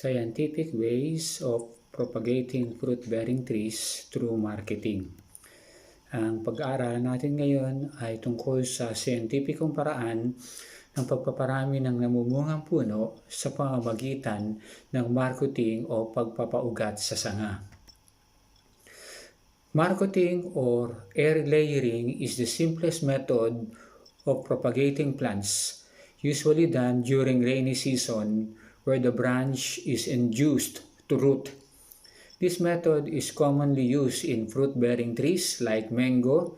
Scientific ways of propagating fruit-bearing trees through marketing. Ang pag-aaral natin ngayon ay tungkol sa siyentipikong paraan ng pagpaparami ng namumungang puno sa pamamagitan ng marcotting o pagpapaugat sa sanga. Marcotting or air layering is the simplest method of propagating plants, usually done during rainy season where the branch is induced to root. This method is commonly used in fruit-bearing trees like mango,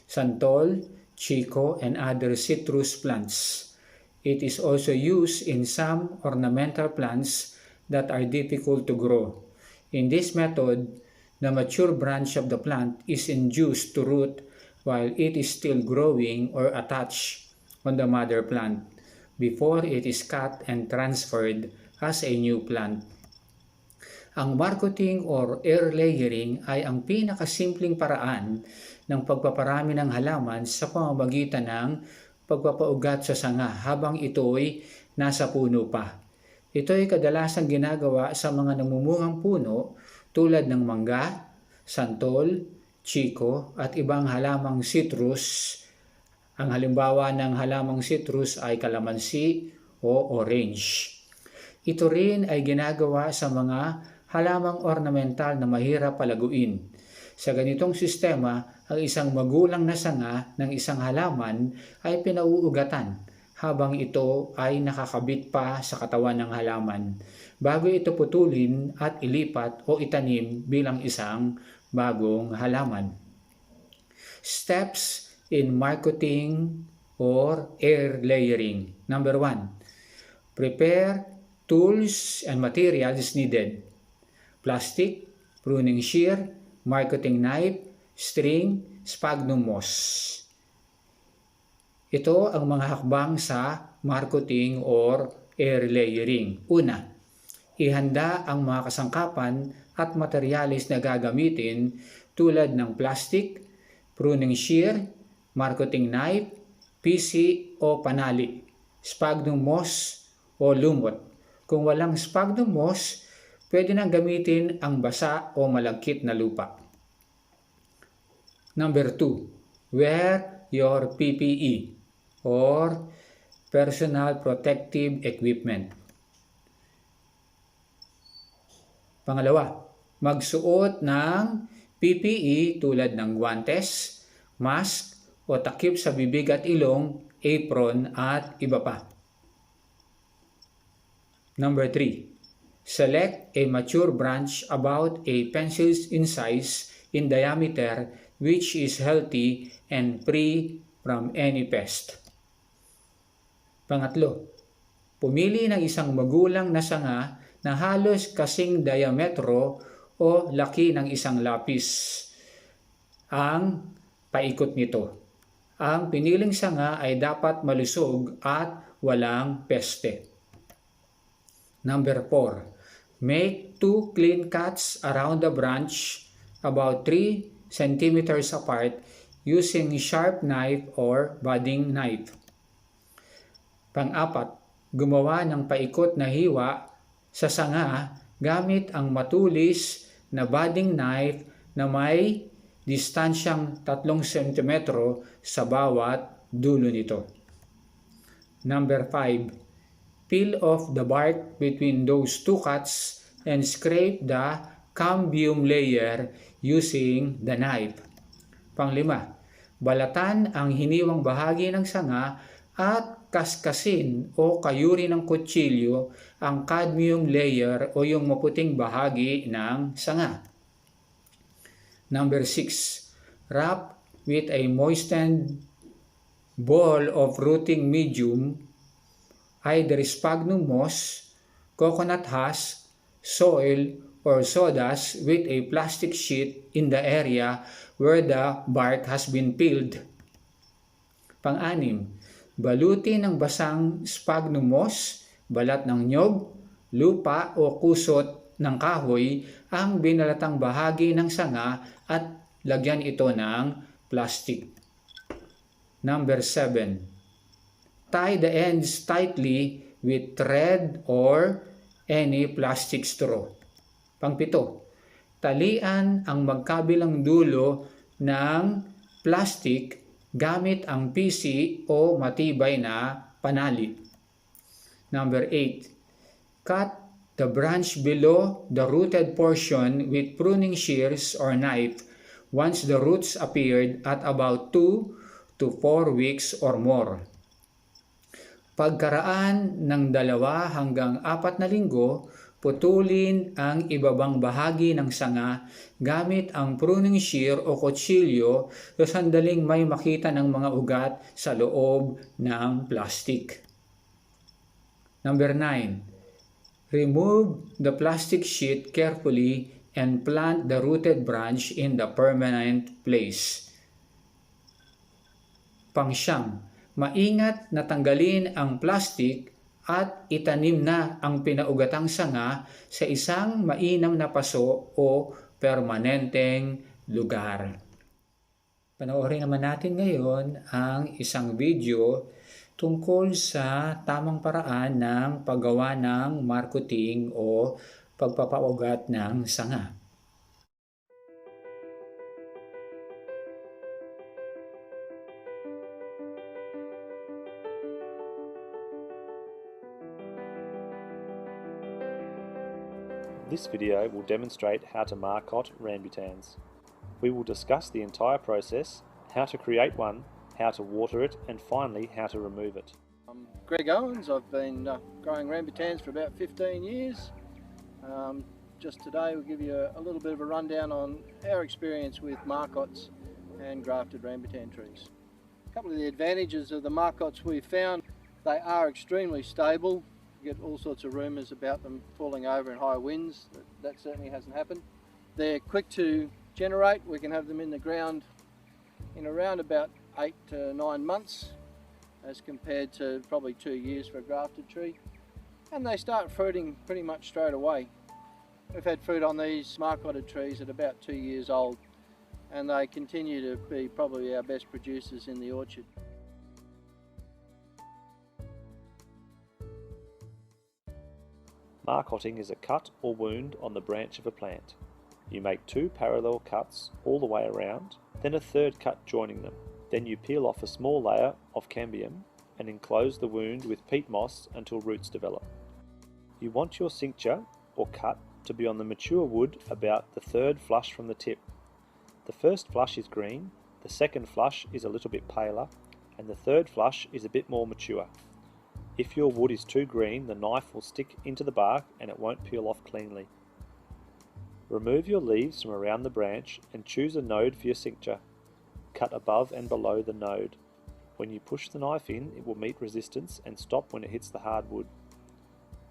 santol, chico, and other citrus plants. It is also used in some ornamental plants that are difficult to grow. In this method, the mature branch of the plant is induced to root while it is still growing or attached on the mother plant before it is cut and transferred as a new plant. Ang marcotting or air layering ay ang pinakasimpleng paraan ng pagpaparami ng halaman sa pamamagitan ng pagpapaugat sa sanga habang ito'y nasa puno pa. Ito ay kadalasang ginagawa sa mga namumungang puno tulad ng mangga, santol, chico at ibang halamang citrus. Ang halimbawa ng halamang citrus ay kalamansi o orange. Ito rin ay ginagawa sa mga halamang ornamental na mahirap palaguin. Sa ganitong sistema, ang isang magulang na sanga ng isang halaman ay pinauugatan habang ito ay nakakabit pa sa katawan ng halaman bago ito putulin at ilipat o itanim bilang isang bagong halaman. Steps in marcotting or air layering. Number 1. Prepare tools and materials needed. Plastic, pruning shear, marcotting knife, string, sphagnum moss. Ito ang mga hakbang sa marcotting or air layering. Una, ihanda ang mga kasangkapan at materyales na gagamitin tulad ng plastic, pruning shear, marcotting knife, PC o panali, sphagnum moss o lumot. Kung walang sphagnum moss, pwede nang gamitin ang basa o malagkit na lupa. Number 2. Wear your PPE or personal protective equipment. Pangalawa, magsuot ng PPE tulad ng guantes, mask o takip sa bibig at ilong, apron at iba pa. Number 3. Select a mature branch about a pencil in size in diameter which is healthy and free from any pest. Pangatlo, pumili ng isang magulang na sanga na halos kasing diametro o laki ng isang lapis ang paikot nito. Ang piniling sanga ay dapat malusog at walang peste. Number 4. Make 2 clean cuts around the branch about 3 cm apart using sharp knife or budding knife. Pang-apat, gumawa ng paikot na hiwa sa sanga gamit ang matulis na budding knife na may distansyang 3 cm sa bawat dulo nito. Number 5. Peel off the bark between those 2 cuts and scrape the cambium layer using the knife. Pang-5. Balatan ang hiniwang bahagi ng sanga at kaskasin o kayuri ng kutsilyo ang cadmium layer o yung maputing bahagi ng sanga. Number 6. Wrap with a moistened ball of rooting medium, either sphagnum moss, coconut husk, soil, or sawdust with a plastic sheet in the area where the bark has been peeled. Pang-6. Balutin ng basang sphagnum moss, balat ng nyog, lupa o kusot ng kahoy ang binalatang bahagi ng sanga at lagyan ito ng plastic. Number 7. Tie the ends tightly with thread or any plastic straw. Pangpito, talian ang magkabilang dulo ng plastic gamit ang PC o matibay na panali. Number 8. Cut the branch below the rooted portion with pruning shears or knife once the roots appeared at about 2 to 4 weeks or more. Pagkaraan ng 2 hanggang 4 na linggo, putulin ang ibabang bahagi ng sanga gamit ang pruning shear o kutsilyo sa sandaling may makita ng mga ugat sa loob ng plastic. Number 9. Remove the plastic sheet carefully and plant the rooted branch in the permanent place. Pangsyam, maingat na tanggalin ang plastic at itanim na ang pinaugatang sanga sa isang mainam na paso o permanenteng lugar. Panoorin naman natin ngayon ang isang video tungkol sa tamang paraan ng paggawa ng marcotting o pagpapaugat ng sanga. This video will demonstrate how to marcot rambutans. We will discuss the entire process, how to create one, how to water it, and finally how to remove it. I'm Greg Owens. I've been growing rambutans for about 15 years. Just today we'll give you a little bit of a rundown on our experience with marcots and grafted rambutan trees. A couple of the advantages of the marcots we've found: they are extremely stable. You get all sorts of rumours about them falling over in high winds. That certainly hasn't happened. They're quick to generate. We can have them in the ground in around about 8 to 9 months as compared to probably 2 years for a grafted tree, and they start fruiting pretty much straight away. We've had fruit on these marcotted trees at about 2 years old, and they continue to be probably our best producers in the orchard. Marcotting is a cut or wound on the branch of a plant. You make 2 parallel cuts all the way around, then a third cut joining them. Then you peel off a small layer of cambium and enclose the wound with peat moss until roots develop. You want your cincture or cut to be on the mature wood about the 3rd flush from the tip. The first flush is green, the second flush is a little bit paler, and the third flush is a bit more mature. If your wood is too green, the knife will stick into the bark and it won't peel off cleanly. Remove your leaves from around the branch and choose a node for your cincture. Cut above and below the node. When you push the knife in, it will meet resistance and stop when it hits the hard wood.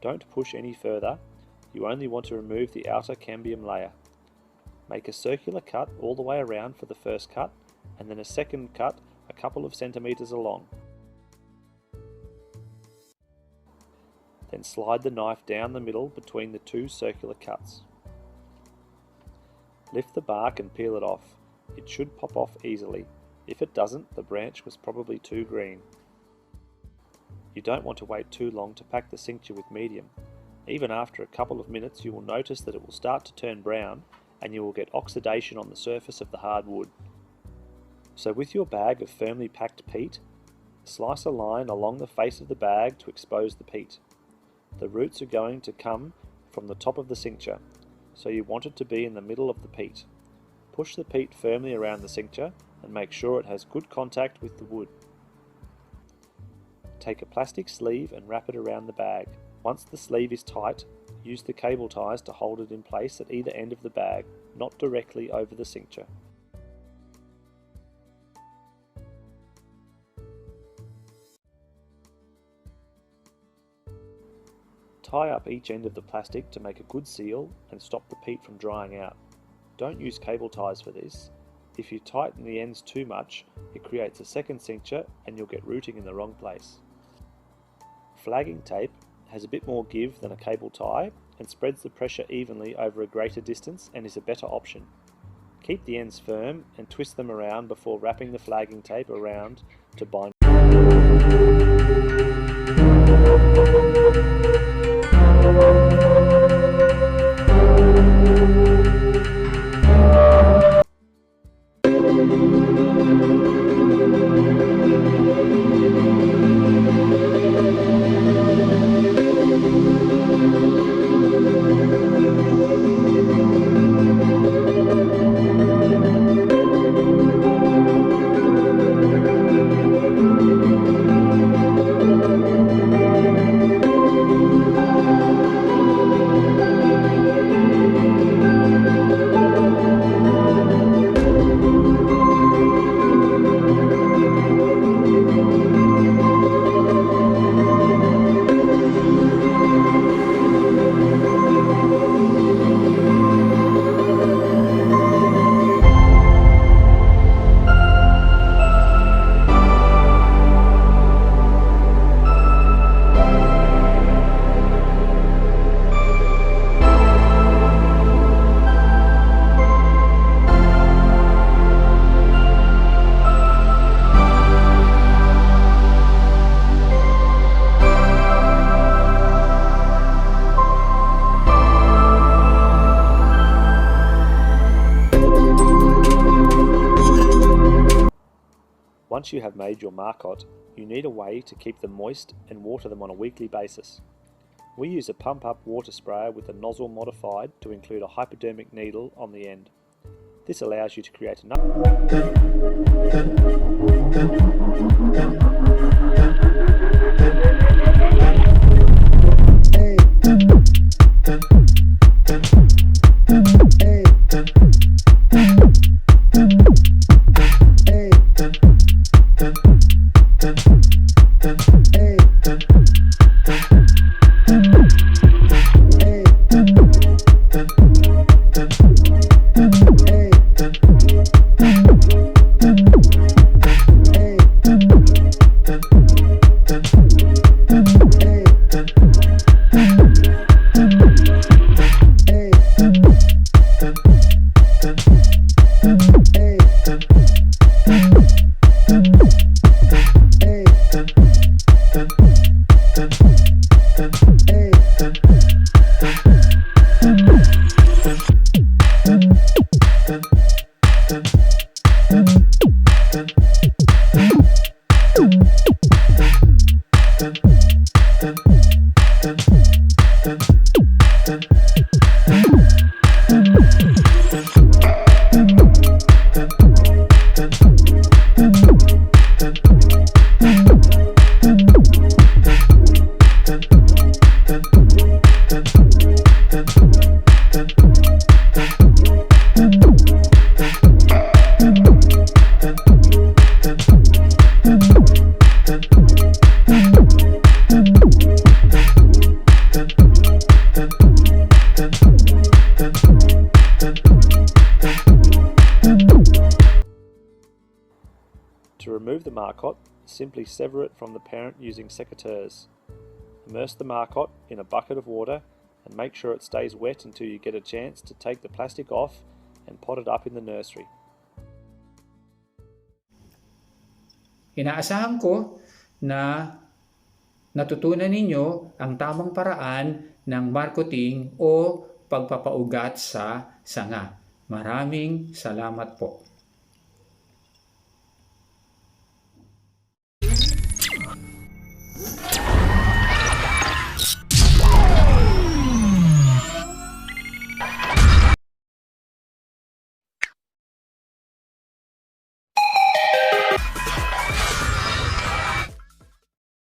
Don't push any further. You only want to remove the outer cambium layer. Make a circular cut all the way around for the first cut, and then a second cut a couple of centimeters along. Then slide the knife down the middle between the 2 circular cuts. Lift the bark and peel it off. It should pop off easily. If it doesn't, the branch was probably too green. You don't want to wait too long to pack the cincture with medium. Even after a couple of minutes, you will notice that it will start to turn brown and you will get oxidation on the surface of the hard wood. So with your bag of firmly packed peat, slice a line along the face of the bag to expose the peat. The roots are going to come from the top of the cincture, so you want it to be in the middle of the peat. Push the peat firmly around the cincture and make sure it has good contact with the wood. Take a plastic sleeve and wrap it around the bag. Once the sleeve is tight, use the cable ties to hold it in place at either end of the bag, not directly over the cincture. Tie up each end of the plastic to make a good seal and stop the peat from drying out. Don't use cable ties for this. If you tighten the ends too much, it creates a second cincture and you'll get rooting in the wrong place. Flagging tape has a bit more give than a cable tie and spreads the pressure evenly over a greater distance and is a better option. Keep the ends firm and twist them around before wrapping the flagging tape around to bind. Once you have made your marcot, you need a way to keep them moist and water them on a weekly basis. We use a pump-up water sprayer with the nozzle modified to include a hypodermic needle on the end. This allows you to create enough To remove the marcot, simply sever it from the parent using secateurs. Immerse the marcot in a bucket of water and make sure it stays wet until you get a chance to take the plastic off and pot it up in the nursery. Inaasahan ko na natutunan ninyo ang tamang paraan ng marcotting o pagpapaugat sa sanga. Maraming salamat po.